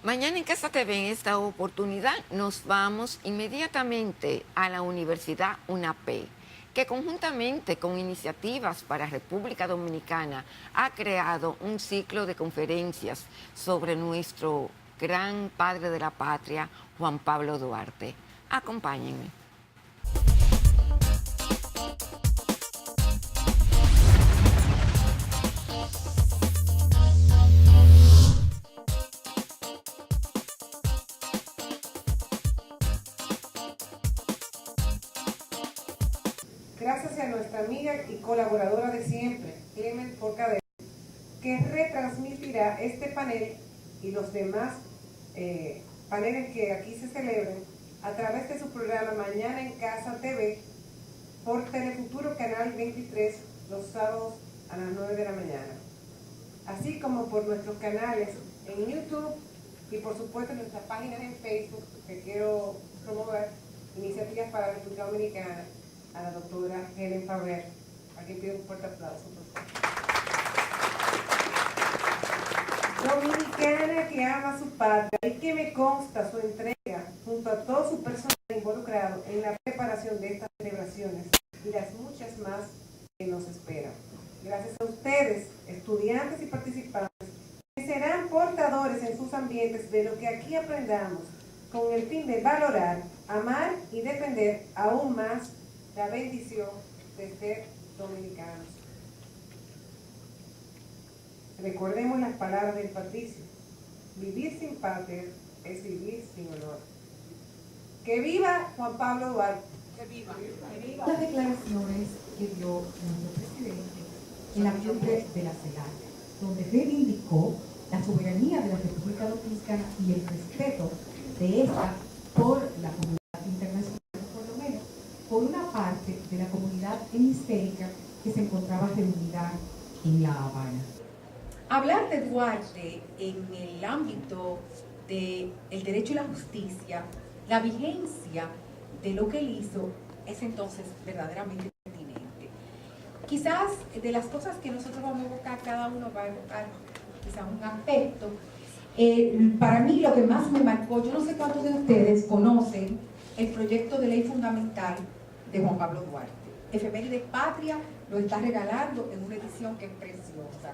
Mañana en Casa TV, en esta oportunidad, nos vamos inmediatamente a la Universidad UNAPE, que conjuntamente con Iniciativas para República Dominicana ha creado un ciclo de conferencias sobre nuestro gran padre de la patria, Juan Pablo Duarte. Acompáñenme. Gracias a nuestra amiga y colaboradora de siempre, Clement Forcadell, que retransmitirá este panel y los demás paneles que aquí se celebren a través de su programa Mañana en Casa TV por Telefuturo Canal 23 los sábados a las 9 de la mañana, así como por nuestros canales en YouTube y por supuesto nuestras páginas en Facebook, que quiero promover Iniciativas para la República Dominicana, a la doctora Helen Faber, a quien pido un fuerte aplauso, por favor. Dominicana que ama a su patria y que me consta su entrega junto a todo su personal involucrado en la preparación de estas celebraciones y las muchas más que nos esperan. Gracias a ustedes, estudiantes y participantes, que serán portadores en sus ambientes de lo que aquí aprendamos, con el fin de valorar, amar y defender aún más la bendición de ser dominicanos. Recordemos las palabras del patricio: vivir sin patria es vivir sin honor. ¡Que viva Juan Pablo Duarte! ¡Que viva! ¡Que viva! Las declaraciones que dio nuestro presidente en la cumbre de la CELAC, donde reivindicó la soberanía de la República Dominicana y el respeto de esta por la comunidad internacional, por lo menos por una parte de la comunidad hemisférica que se encontraba reunida en La Habana. Hablar de Duarte en el ámbito del derecho y la justicia, la vigencia de lo que él hizo, es entonces verdaderamente pertinente. Quizás de las cosas que nosotros vamos a evocar, cada uno va a evocar quizás un aspecto. Para mí lo que más me marcó, yo no sé cuántos de ustedes conocen el proyecto de ley fundamental de Juan Pablo Duarte. Efemérides Patria lo está regalando en una edición que es preciosa.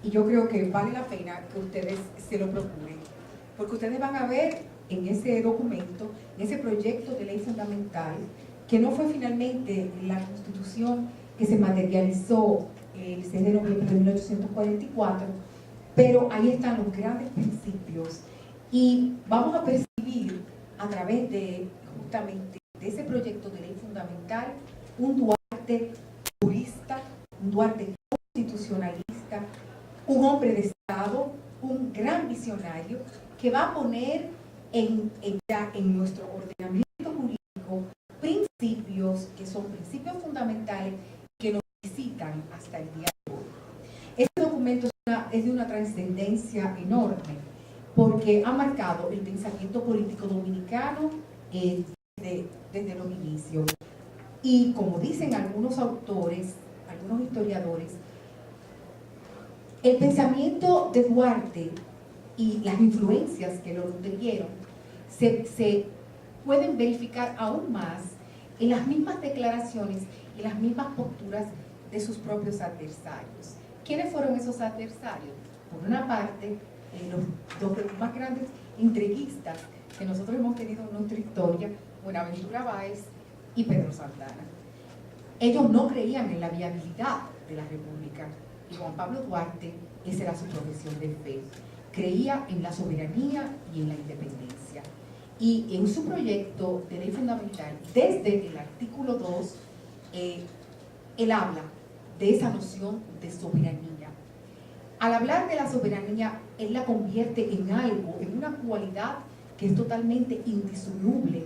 Y yo creo que vale la pena que ustedes se lo procuren, porque ustedes van a ver en ese documento, en ese proyecto de ley fundamental, que no fue finalmente la Constitución que se materializó el 6 de noviembre de 1844, pero ahí están los grandes principios y vamos a percibir a través de justamente de ese proyecto de ley fundamental un Duarte jurista, un Duarte constitucionalista, un hombre de Estado, un gran visionario que va a poner en nuestro ordenamiento jurídico principios que son principios fundamentales que nos visitan hasta el día de hoy. Este documento es de una trascendencia enorme porque ha marcado el pensamiento político dominicano desde los inicios. Y como dicen algunos autores, algunos historiadores, el pensamiento de Duarte y las influencias que lo nutrieron se pueden verificar aún más en las mismas declaraciones y las mismas posturas de sus propios adversarios. ¿Quiénes fueron esos adversarios? Por una parte, los dos de los más grandes entreguistas que nosotros hemos tenido en nuestra historia, Buenaventura Báez y Pedro Santana. Ellos no creían en la viabilidad de la República y Juan Pablo Duarte, esa era su profesión de fe. Creía en la soberanía y en la independencia. Y en su proyecto de ley fundamental, desde el artículo 2, él habla de esa noción de soberanía. Al hablar de la soberanía, él la convierte en algo, en una cualidad que es totalmente indisoluble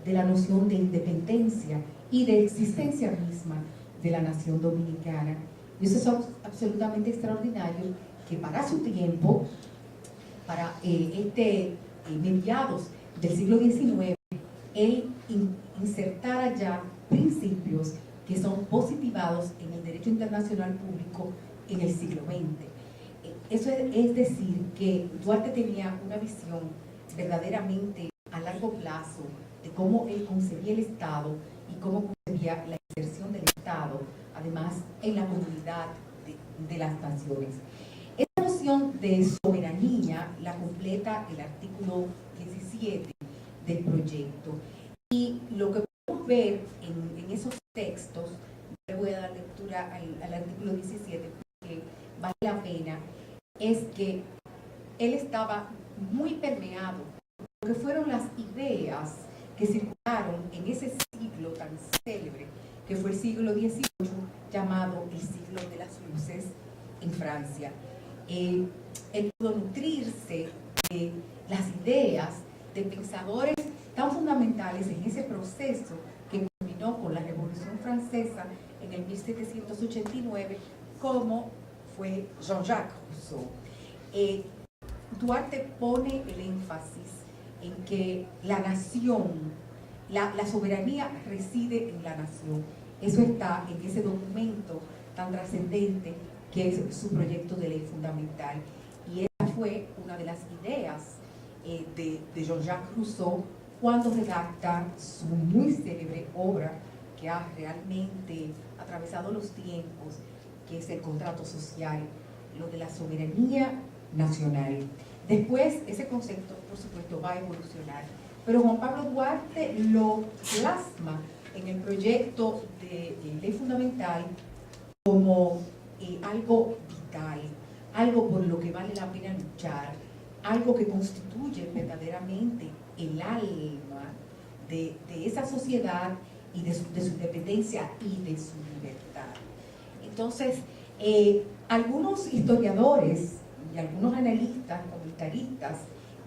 de la noción de independencia y de existencia misma de la nación dominicana. Y eso es absolutamente extraordinario, que para su tiempo, para mediados del siglo XIX, él insertara ya principios que son positivados en el derecho internacional público en el siglo XX. Eso es decir, que Duarte tenía una visión verdaderamente a largo plazo de cómo él concebía el Estado y cómo concebía la inserción del Estado, además en la comunidad de las naciones. Esta noción de soberanía la completa el artículo 17 del proyecto. Y lo que podemos ver en esos textos, le voy a dar lectura al artículo 17 porque vale la pena, es que él estaba muy permeado por lo que fueron las ideas que circularon en ese siglo tan célebre, que fue el siglo XVIII, llamado el siglo de las luces en Francia. Él pudo nutrirse de las ideas de pensadores tan fundamentales en ese proceso que culminó con la Revolución Francesa en el 1789, como fue Jean-Jacques Rousseau. Duarte pone el énfasis en que la nación, la soberanía reside en la nación. Eso está en ese documento tan trascendente que es su proyecto de ley fundamental. Y esa fue una de las ideas de Jean-Jacques Rousseau cuando redacta su muy célebre obra que ha realmente atravesado los tiempos, que es el contrato social, lo de la soberanía nacional. Después, ese concepto, por supuesto, va a evolucionar, pero Juan Pablo Duarte lo plasma en el proyecto de ley fundamental como algo vital, algo por lo que vale la pena luchar, algo que constituye verdaderamente el alma de esa sociedad y de su independencia y de su libertad. Entonces, algunos historiadores y algunos analistas, comentaristas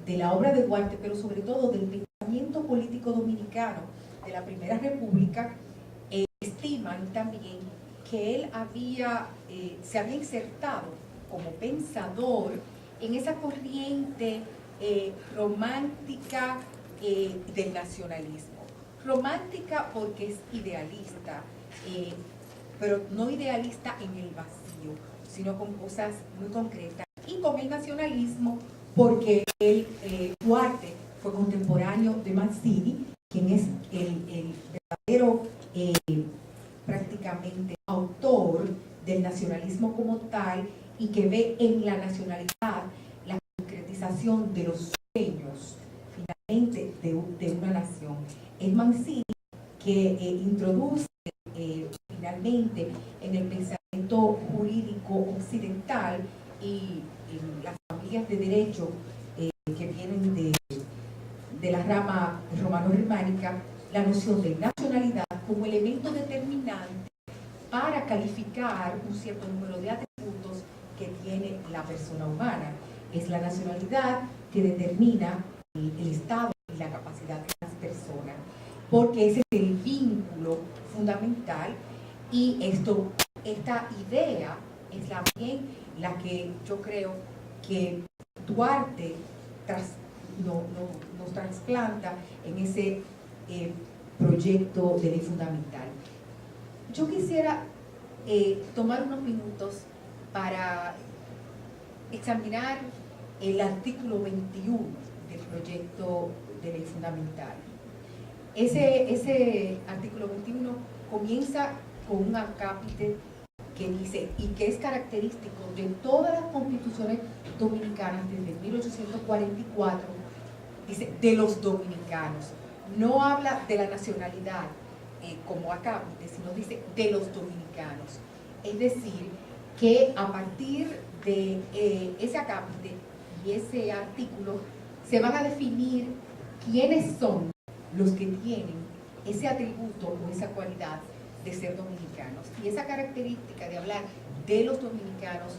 de la obra de Duarte, pero sobre todo del pensamiento político dominicano de la Primera República, estiman también que él se había insertado como pensador en esa corriente romántica del nacionalismo. Romántica porque es idealista, pero no idealista en el vacío, sino con cosas muy concretas. Y con el nacionalismo porque Duarte fue contemporáneo de Mazzini, quien es el verdadero prácticamente autor del nacionalismo como tal, y que ve en la nacionalidad la concretización de los sueños finalmente de una nación. Es Mazzini que introduce finalmente en el pensamiento jurídico occidental y en las familias de derecho que vienen de la rama romano-germánica, la noción de nacionalidad como elemento determinante para calificar un cierto número de atributos que tiene la persona humana. Es la nacionalidad que determina el estado y la capacidad de las personas, porque ese es el vínculo fundamental, y esta idea es la que yo creo que Duarte nos trasplanta en ese proyecto de ley fundamental. Yo quisiera tomar unos minutos para examinar el artículo 21 del proyecto de ley fundamental. Ese artículo 21 comienza con un acápite que dice, y que es característico de todas las constituciones dominicanas desde 1844, dice, de los dominicanos. No habla de la nacionalidad como acápite, sino dice de los dominicanos. Es decir, que a partir de ese acápite y ese artículo se van a definir quiénes son los que tienen ese atributo o esa cualidad de ser dominicanos. Y esa característica de hablar de los dominicanos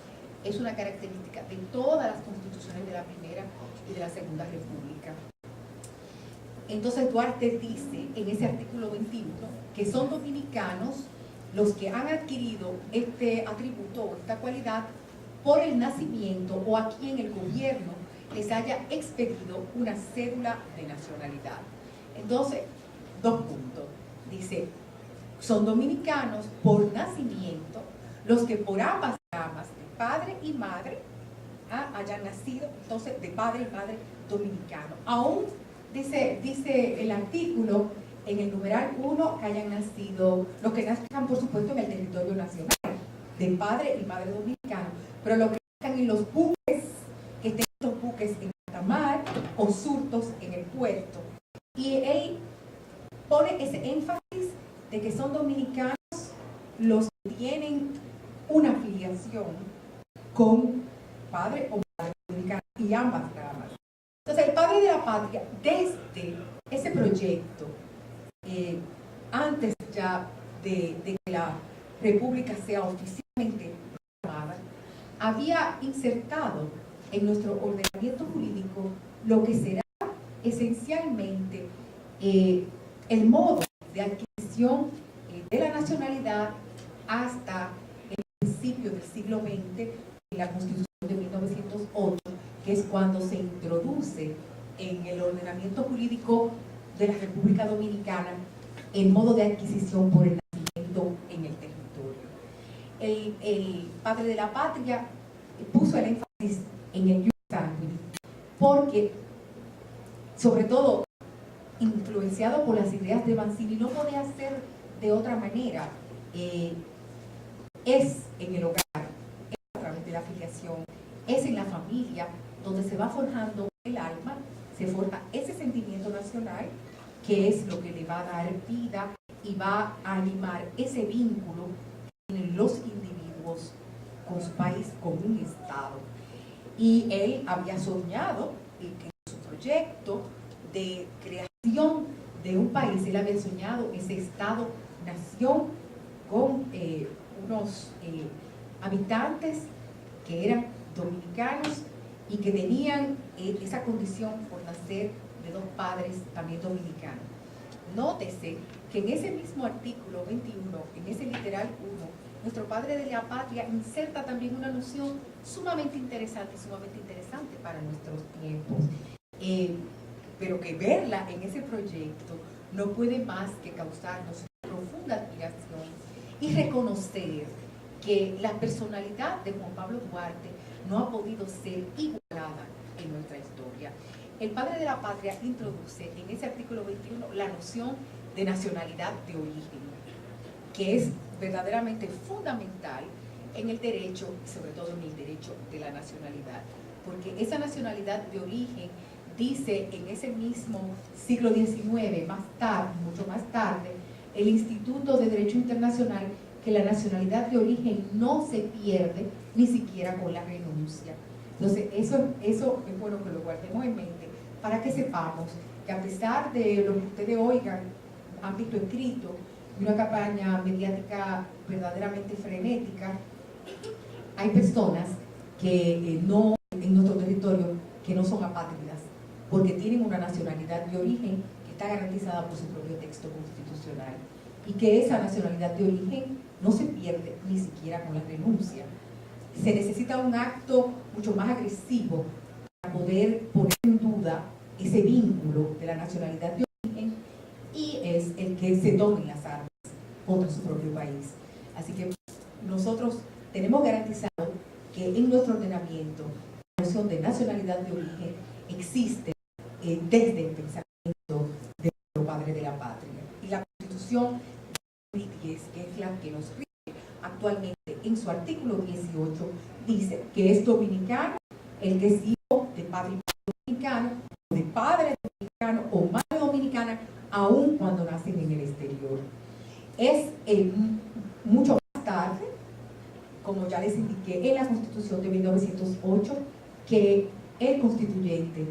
es una característica de todas las constituciones de la Primera y de la Segunda República. Entonces Duarte dice en ese artículo 21 que son dominicanos los que han adquirido este atributo o esta cualidad por el nacimiento o a quien el gobierno les haya expedido una cédula de nacionalidad. Entonces, 2 puntos. Dice, son dominicanos por nacimiento los que por ambas ramas, de padre y madre, hayan nacido entonces de padre y madre dominicano. Aún dice el artículo en el numeral 1 que hayan nacido, los que nazcan por supuesto en el territorio nacional, de padre y madre dominicano, pero los que nazcan en los buques, que estén estos buques en alta mar o surtos en el puerto. Y él pone ese énfasis de que son dominicanos los que tienen una afiliación con padre o madre dominicana y ambas ramas. Entonces, el padre de la patria, desde ese proyecto, antes ya de que la República sea oficialmente proclamada, había insertado en nuestro ordenamiento jurídico lo que será esencialmente el modo de adquisición de la nacionalidad hasta el principio del siglo XX, en la Constitución de 1908, que es cuando se introduce en el ordenamiento jurídico de la República Dominicana el modo de adquisición por el nacimiento en el territorio. El padre de la patria puso el énfasis en el ius sanguinis, porque, sobre todo, influenciado por las ideas de Mancini, no podía ser de otra manera. Es en el hogar, es a través de la afiliación, es en la familia donde se va forjando el alma, se forja ese sentimiento nacional que es lo que le va a dar vida y va a animar ese vínculo que tienen los individuos con su país, con un Estado. Y él había soñado que su proyecto de creación de un país, él había soñado ese Estado-nación con unos habitantes que eran dominicanos y que tenían esa condición por nacer de dos padres también dominicanos. Nótese que en ese mismo artículo 21, en ese literal 1, nuestro padre de la patria inserta también una noción sumamente interesante para nuestros tiempos, pero que verla en ese proyecto no puede más que causarnos profunda admiración y reconocer que la personalidad de Juan Pablo Duarte no ha podido ser igualada en nuestra historia. El padre de la patria introduce en ese artículo 21 la noción de nacionalidad de origen, que es verdaderamente fundamental en el derecho, y sobre todo en el derecho de la nacionalidad, porque esa nacionalidad de origen dice en ese mismo siglo XIX, mucho más tarde, el Instituto de Derecho Internacional, que la nacionalidad de origen no se pierde ni siquiera con la renuncia. Entonces, eso es bueno que lo guardemos en mente para que sepamos que a pesar de lo que ustedes oigan, han visto escrito, de una campaña mediática verdaderamente frenética, hay personas que no, en nuestro territorio, que no son apátridas, porque tienen una nacionalidad de origen que está garantizada por su propio texto constitucional, y que esa nacionalidad de origen no se pierde ni siquiera con la renuncia. Se necesita un acto mucho más agresivo para poder poner en duda ese vínculo de la nacionalidad de origen, y es el que se tomen las armas contra su propio país. Así que nosotros tenemos garantizado que en nuestro ordenamiento la noción de nacionalidad de origen existe desde el pensamiento de nuestro padre de la patria. Y la Constitución de 2010, que es la que nos rige actualmente, en su artículo 18, dice que es dominicano el que es hijo de padre dominicano, de padre dominicano o madre dominicana, aun cuando nacen en el exterior. Es mucho más tarde, como ya les indiqué, en la Constitución de 1908, que el constituyente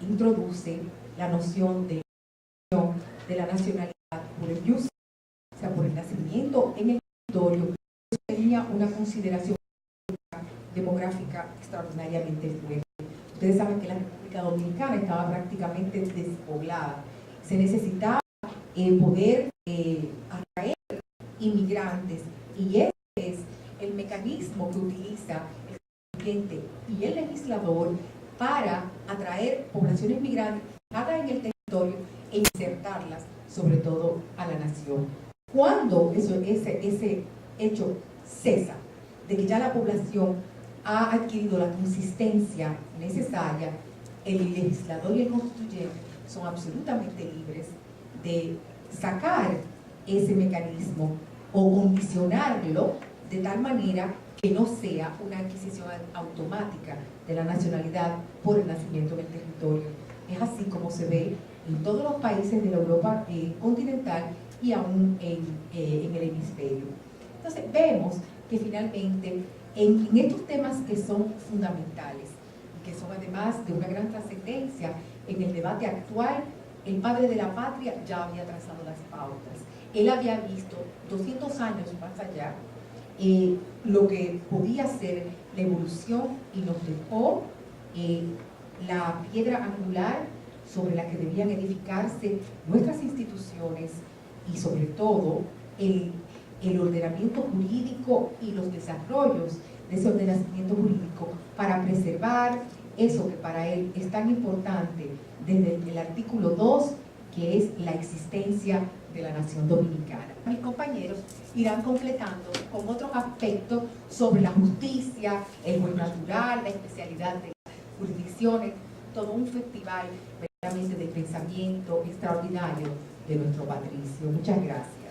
introduce la noción de la nacionalidad por el ius, o sea, por el nacimiento en el territorio. Eso tenía una consideración demográfica extraordinariamente fuerte. Ustedes saben que la República Dominicana estaba prácticamente despoblada. Se necesitaba poder atraer inmigrantes, y ese es el mecanismo que utiliza el constituyente y el legislador para atraer poblaciones migrantes fijadas en el territorio e insertarlas sobre todo a la nación. Cuando ese hecho cesa, de que ya la población ha adquirido la consistencia necesaria, el legislador y el constituyente son absolutamente libres de sacar ese mecanismo o condicionarlo de tal manera que no sea una adquisición automática de la nacionalidad por el nacimiento en el territorio. Es así como se ve en todos los países de la Europa continental y aún en el hemisferio. Entonces vemos que finalmente en estos temas que son fundamentales y que son además de una gran trascendencia en el debate actual, el padre de la patria ya había trazado las pautas. Él había visto 200 años más allá lo que podía ser la evolución y nos dejó la piedra angular sobre la que debían edificarse nuestras instituciones y sobre todo el ordenamiento jurídico y los desarrollos de ese ordenamiento jurídico para preservar eso que para él es tan importante desde el artículo 2, que es la existencia de la nación dominicana. Mis compañeros irán completando con otros aspectos sobre la justicia, el juez natural, la especialidad de las jurisdicciones, todo un festival verdaderamente de pensamiento extraordinario de nuestro patricio. Muchas gracias.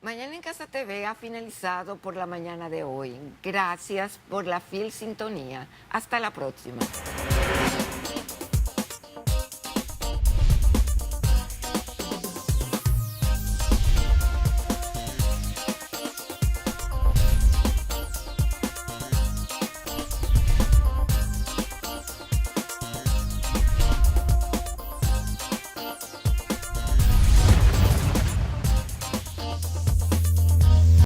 Mañana en Casa TV ha finalizado por la mañana de hoy. Gracias por la fiel sintonía. Hasta la próxima.